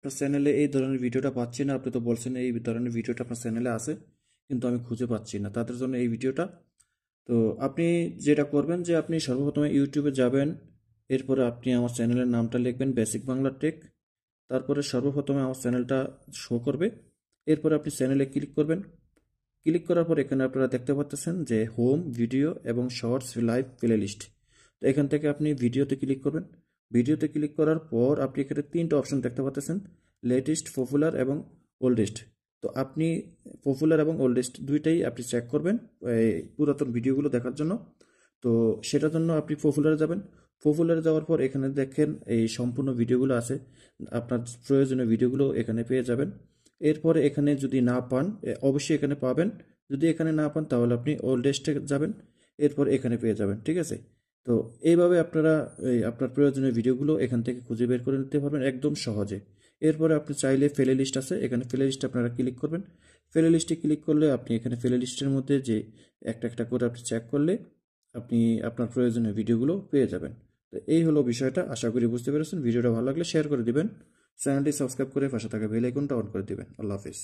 আপনার চ্যানেলে এই ধরনের ভিডিওটা পাচ্ছি না, আপনি তো বলছেন এই ধরনের ভিডিওটা আপনার চ্যানেলে আছে, কিন্তু আমি খুঁজে পাচ্ছি না, তাদের জন্য এই ভিডিওটা। তো আপনি যেটা করবেন যে আপনি সর্বপ্রথমে ইউটিউবে যাবেন, এরপরে আপনি আমার চ্যানেলের নামটা লিখবেন বেসিক বাংলা টেক, তারপরে সর্বপ্রথমে আমার চ্যানেলটা শো করবে, এরপরে আপনি চ্যানেলে ক্লিক করবেন। ক্লিক করার পর এখানে আপনারা দেখতে পাচ্ছেন যে হোম, ভিডিও এবং শর্টস, লাইভ, প্লে লিস্ট। তো এখান থেকে আপনি ভিডিওতে ক্লিক করবেন। ভিডিওতে ক্লিক করার পর আপনি এখানে তিনটা অপশন দেখতে পাচ্ছেন, লেটেস্ট, পপুলার এবং ওল্ডেস্ট। তো আপনি পপুলার এবং ওল্ডেস্ট দুইটাই আপনি চেক করবেন এই পুরাতন ভিডিওগুলো দেখার জন্য। তো সেটার জন্য আপনি পপুলারে যাবেন। পপুলারে যাওয়ার পর এখানে দেখেন এই সম্পূর্ণ ভিডিওগুলো আছে, আপনার প্রয়োজনীয় ভিডিওগুলো এখানে পেয়ে যাবেন। এরপরে এখানে যদি না পান, অবশ্যই এখানে পাবেন, যদি এখানে না পান তাহলে আপনি ওল্ডেস্টে যাবেন, এরপর এখানে পেয়ে যাবেন, ঠিক আছে। তো এইভাবে আপনারা আপনার প্রয়োজনীয় ভিডিওগুলো এখান থেকে খুঁজে বের করে নিতে পারবেন একদম সহজে। এরপরে আপনি চাইলে প্লে লিস্ট আছে, এখানে প্লে লিস্টে আপনারা ক্লিক করবেন। প্লে লিস্টে ক্লিক করলে আপনি এখানে প্লে লিস্টের মধ্যে যে একটা একটা করে আপনি চেক করলে আপনি আপনার প্রয়োজনীয় ভিডিওগুলো পেয়ে যাবেন। তো এই হলো বিষয়টা, আশা করি বুঝতে পেরেছেন। ভিডিওটা ভালো লাগলে শেয়ার করে দিবেন, চ্যানেলটি সাবস্ক্রাইব করে পাশে থাকা বেল আইকনটা অন করে দিবেন। আল্লাহ হাফিজ।